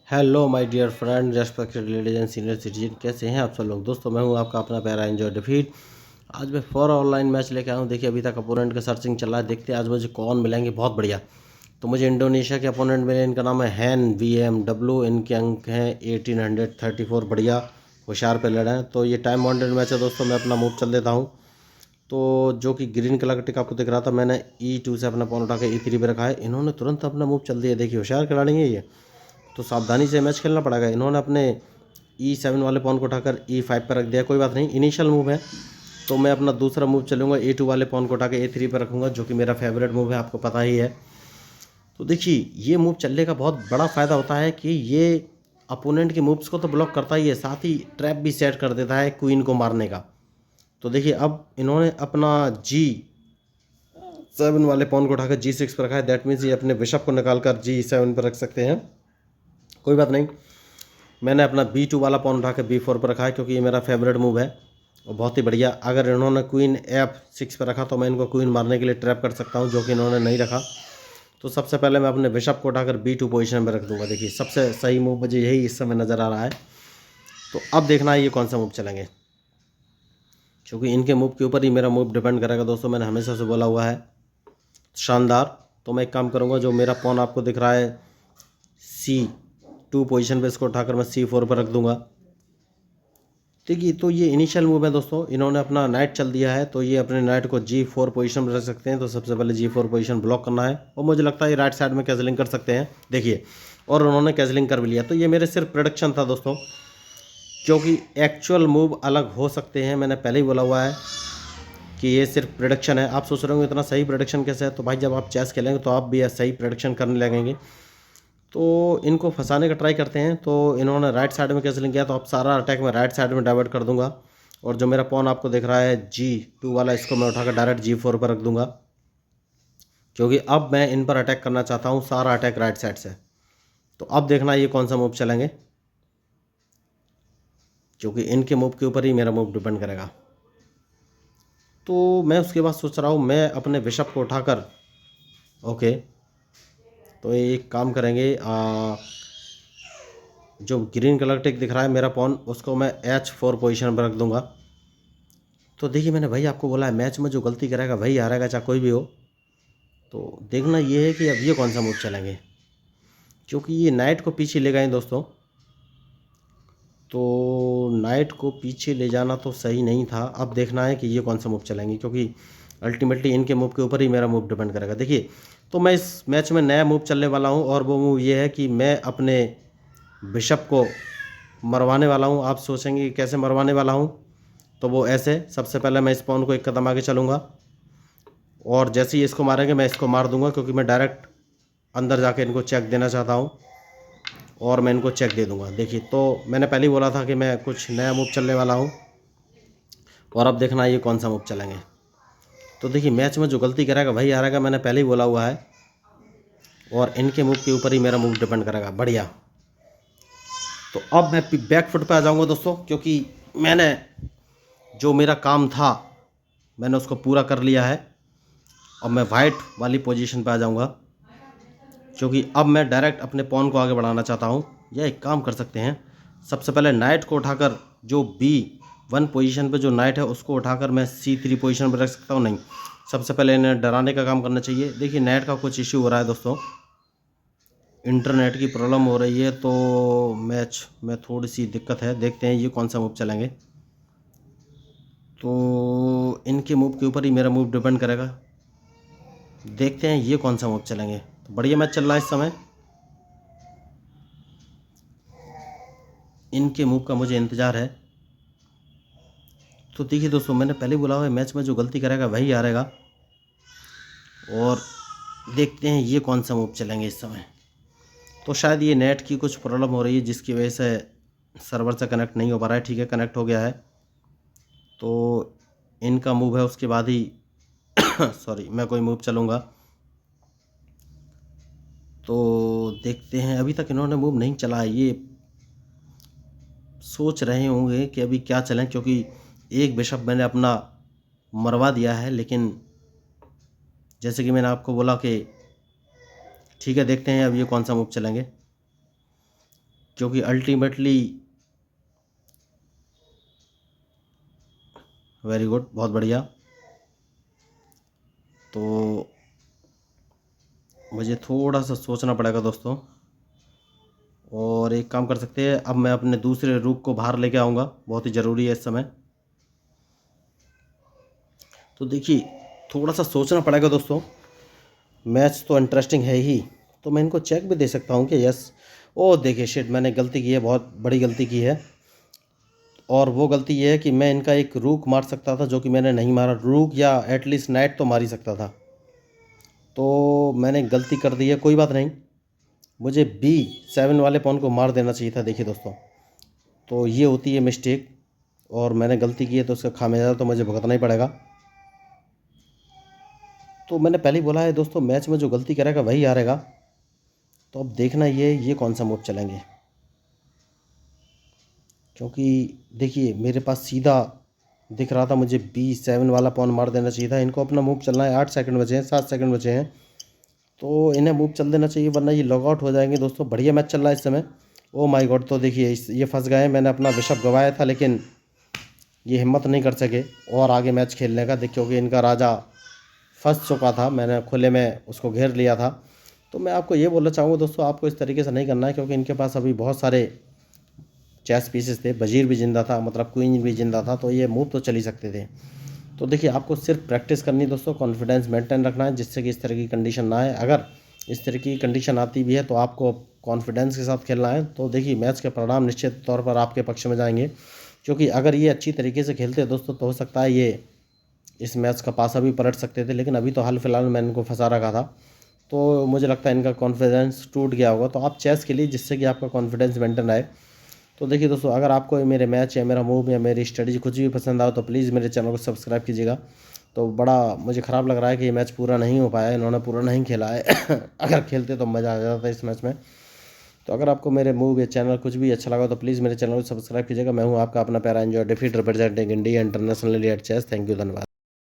Hello my dear friend, respected ladies and senior citizen, कैसे हैं आप सब लोग। दोस्तों मैं हूं आपका अपना प्यारा एंजॉय डिफीट। आज मैं फॉर ऑनलाइन मैच लेके आया हूं। देखिए अभी तक अपोनेंट का सर्चिंग चल रहा है, देखते हैं आज मुझे कौन मिलेंगे। बहुत बढ़िया। तो मुझे इंडोनेशिया के अपोनेंट मिले, इनका नाम है हैन VMW, इनके अंक हैं 1834। बढ़िया होशियार प्लेयर हैं। तो ये टाइम बाउंडेड मैच है दोस्तों। मैं अपना मूव चल देता हूँ। तो जो कि ग्रीन कलर का टिक आपको दिख रहा था, मैंने E2 से अपना पॉन उठा के E3 पे रखा है। इन्होंने तुरंत अपना मूव चल दिया। देखिए होशियार खिलाड़ी है ये, तो सावधानी से मैच खेलना पड़ेगा। इन्होंने अपने E7 वाले पॉन को उठाकर E5 पर रख दिया। कोई बात नहीं, इनिशियल मूव है। तो मैं अपना दूसरा मूव चलूँगा, A2 वाले पॉन को उठा के A3 पर रखूँगा, जो कि मेरा फेवरेट मूव है, आपको पता ही है। तो देखिए ये मूव चलने का बहुत बड़ा फ़ायदा होता है कि ये अपोनेंट के मूव्स को तो ब्लॉक करता ही है, साथ ही ट्रैप भी सेट कर देता है क्वीन को मारने का। तो देखिए अब इन्होंने अपना G7 वाले पॉन को उठाकर G6 पर रखा है। दैट मीन्स ये अपने बिशप को निकाल कर G7 पर रख सकते हैं। कोई बात नहीं, मैंने अपना B2 वाला पॉन उठा के B4 पर रखा है, क्योंकि ये मेरा फेवरेट मूव है और बहुत ही बढ़िया। अगर इन्होंने क्वीन F6 पर रखा तो मैं इनको क्वीन मारने के लिए ट्रैप कर सकता हूं, जो कि इन्होंने नहीं रखा। तो सबसे पहले मैं अपने बिशप को उठाकर B2 पोजीशन में रख दूंगा। देखिए सबसे सही मूव मुझे यही इस समय नज़र आ रहा है। तो अब देखना है ये कौन सा मूव चलेंगे, क्योंकि इनके मूव के ऊपर ही मेरा मूव डिपेंड करेगा दोस्तों। मैंने हमेशा से बोला हुआ है। शानदार। तो मैं एक काम करूँगा, जो मेरा पॉन आपको दिख रहा है C2 पोजीशन पे, इसको उठाकर मैं C4 पर रख दूंगा। देखिए तो ये इनिशियल मूव है दोस्तों। इन्होंने अपना नाइट चल दिया है, तो ये अपने नाइट को G4 पोजीशन में रख सकते हैं। तो सबसे पहले G4 पोजीशन ब्लॉक करना है, और मुझे लगता है ये राइट साइड में कैजलिंग कर सकते हैं। देखिए, और उन्होंने कैजलिंग कर भी लिया। तो ये मेरे सिर्फ प्रोडक्शन था दोस्तों, क्योंकि एक्चुअल मूव अलग हो सकते हैं। मैंने पहले ही बोला हुआ है कि ये सिर्फ प्रोडक्शन है। आप सोच रहे होंगे इतना सही प्रोडक्शन कैसे है। तो भाई जब आप चेस खेलेंगे तो आप भी सही प्रोडक्शन करने लगेंगे। तो इनको फंसाने का ट्राई करते हैं। तो इन्होंने राइट साइड में कैसे किया, तो अब सारा अटैक मैं राइट साइड में डाइवर्ट कर दूंगा। और जो मेरा पॉन आपको दिख रहा है G2 वाला, इसको मैं उठाकर डायरेक्ट G4 पर रख दूंगा, क्योंकि अब मैं इन पर अटैक करना चाहता हूँ, सारा अटैक राइट साइड से। तो अब देखना ये कौन सा मूव चलेंगे, क्योंकि इनके मूव के ऊपर ही मेरा मूव डिपेंड करेगा। तो मैं उसके बाद सोच रहा हूँ मैं अपने बिशप को उठाकर, ओके, तो ये एक काम करेंगे, जो ग्रीन कलर टिक दिख रहा है मेरा पॉन, उसको मैं H4 पोजीशन पर रख दूंगा। तो देखिए मैंने भाई आपको बोला है, मैच में जो गलती करेगा वही हारेगा, चाहे कोई भी हो। तो देखना ये है कि अब ये कौन सा मूव चलेंगे, क्योंकि ये नाइट को पीछे ले गए दोस्तों। तो नाइट को पीछे ले जाना तो सही नहीं था। अब देखना है कि ये कौन सा मूव चलेंगे, क्योंकि अल्टीमेटली इनके मूव के ऊपर ही मेरा मूव डिपेंड करेगा। देखिए तो मैं इस मैच में नया मूव चलने वाला हूँ, और वो मूव ये है कि मैं अपने बिशप को मरवाने वाला हूँ। आप सोचेंगे कि कैसे मरवाने वाला हूँ, तो वो ऐसे, सबसे पहले मैं इस पॉन को एक कदम आगे चलूँगा, और जैसे ही इसको मारेंगे मैं इसको मार दूंगा, क्योंकि मैं डायरेक्ट अंदर जाके इनको चेक देना चाहता हूँ, और मैं इनको चेक दे दूंगा। देखिए तो मैंने पहले ही बोला था कि मैं कुछ नया मूव चलने वाला हूँ, और अब देखना ये कौन सा मूव चलेंगे। तो देखिए मैच में जो गलती करेगा वही हारेगा, मैंने पहले ही बोला हुआ है, और इनके मूव के ऊपर ही मेरा मूव डिपेंड करेगा। बढ़िया। तो अब मैं बैक फुट पे आ जाऊंगा दोस्तों, क्योंकि मैंने जो मेरा काम था मैंने उसको पूरा कर लिया है। अब मैं वाइट वाली पोजीशन पे आ जाऊंगा, क्योंकि अब मैं डायरेक्ट अपने पॉन को आगे बढ़ाना चाहता हूं। या एक काम कर सकते हैं, सबसे पहले नाइट को उठाकर जो B1 पोजीशन पे जो नाइट है उसको उठाकर मैं C3 पोजीशन पर रख सकता हूं। नहीं, सबसे पहले इन्हें डराने का काम करना चाहिए। देखिए नाइट का कुछ इश्यू हो रहा है दोस्तों, इंटरनेट की प्रॉब्लम हो रही है, तो मैच में थोड़ी सी दिक्कत है। देखते हैं ये कौन सा मूव चलेंगे। तो इनके मूव के ऊपर ही मेरा मूव डिपेंड करेगा। देखते हैं ये कौन सा मूव चलेंगे। तो बढ़िया मैच चल रहा है इस समय, इनके मूव का मुझे इंतज़ार है। तो देखिए दोस्तों मैंने पहले बोला हुआ है, मैच में जो गलती करेगा वही हारेगा, और देखते हैं ये कौन सा मूव चलेंगे इस समय। तो शायद ये नेट की कुछ प्रॉब्लम हो रही है, जिसकी वजह से सर्वर से कनेक्ट नहीं हो पा रहा है। ठीक है, कनेक्ट हो गया है। तो इनका मूव है, उसके बाद ही सॉरी मैं कोई मूव चलूँगा। तो देखते हैं, अभी तक इन्होंने मूव नहीं चला है। ये सोच रहे होंगे कि अभी क्या चलें, क्योंकि एक बिशप मैंने अपना मरवा दिया है। लेकिन जैसे कि मैंने आपको बोला कि ठीक है, देखते हैं अब ये कौन सा मूव चलेंगे। जो कि अल्टीमेटली वेरी गुड, बहुत बढ़िया। तो मुझे थोड़ा सा सोचना पड़ेगा दोस्तों, और एक काम कर सकते हैं, अब मैं अपने दूसरे रूक को बाहर लेके आऊँगा, बहुत ही ज़रूरी है इस समय। तो देखिए थोड़ा सा सोचना पड़ेगा दोस्तों, मैच तो इंटरेस्टिंग है ही, तो मैं इनको चेक भी दे सकता हूँ कि यस। ओ देखिए शिट, मैंने गलती की है, बहुत बड़ी गलती की है। और वो गलती ये है कि मैं इनका एक रूक मार सकता था, जो कि मैंने नहीं मारा। रूक या एटलीस्ट नाइट तो मार ही सकता था, तो मैंने गलती कर दी है। कोई बात नहीं, मुझे B7 वाले पॉन को मार देना चाहिए था। देखिए दोस्तों, तो ये होती है मिस्टेक, और मैंने गलती की है तो उसका खामियाजा तो मुझे भुगतना ही पड़ेगा। तो मैंने पहले ही बोला है दोस्तों, मैच में जो गलती करेगा वही हारेगा। तो अब देखना ये कौन सा मूव चलेंगे, क्योंकि देखिए मेरे पास सीधा दिख रहा था, मुझे B7 वाला पॉन मार देना चाहिए था। इनको अपना मूव चलना है, 8 सेकंड बचे हैं, 7 सेकंड बचे हैं, तो इन्हें मूव चल देना चाहिए, वरना ये लॉग आउट हो जाएंगे दोस्तों। बढ़िया मैच चल रहा है इस समय। ओ माय गॉड, तो देखिए ये फंस गए। मैंने अपना बिशप गंवाया था, लेकिन ये हिम्मत नहीं कर सके और आगे मैच खेलने का, देख क्योंकि इनका राजा फंस चुका था, मैंने खुले में उसको घेर लिया था। तो मैं आपको ये बोलना चाहूँगा दोस्तों, आपको इस तरीके से नहीं करना है, क्योंकि इनके पास अभी बहुत सारे चेस पीसेस थे, वजीर भी जिंदा था, मतलब क्वीन भी जिंदा था, तो ये मूव तो चल ही सकते थे। तो देखिए आपको सिर्फ प्रैक्टिस करनी है दोस्तों, कॉन्फिडेंस मेंटेन रखना है, जिससे कि इस तरह की कंडीशन ना आए। अगर इस तरह की कंडीशन आती भी है तो आपको कॉन्फिडेंस के साथ खेलना है। तो देखिए मैच के परिणाम निश्चित तौर पर आपके पक्ष में जाएंगे, क्योंकि अगर ये अच्छी तरीके से खेलते हैं दोस्तों, तो हो सकता है ये इस मैच का पासा भी पलट सकते थे। लेकिन अभी तो हाल फिलहाल मैंने इनको फंसा रखा था, तो मुझे लगता है इनका कॉन्फिडेंस टूट गया होगा। तो आप चेस के लिए, जिससे कि आपका कॉन्फिडेंस मेंटेन आए। तो देखिए दोस्तों, अगर आपको मेरे मैच या मेरा मूव या मेरी स्ट्रेटजी कुछ भी पसंद आए, तो प्लीज़ मेरे चैनल को सब्सक्राइब कीजिएगा। तो बड़ा मुझे ख़राब लग रहा है कि ये मैच पूरा नहीं हो पाया, इन्होंने पूरा नहीं खेला है। अगर खेलते तो मज़ा आ जाता इस मैच में। तो अगर आपको मेरे मूव या चैनल कुछ भी अच्छा लगा, तो प्लीज़ मेरे चैनल को सब्सक्राइब कीजिएगा। मैं हूँ आपका अपना प्यारा एंजॉय, डिफीट representing India internationally at chess. Thank you, धन्यवाद।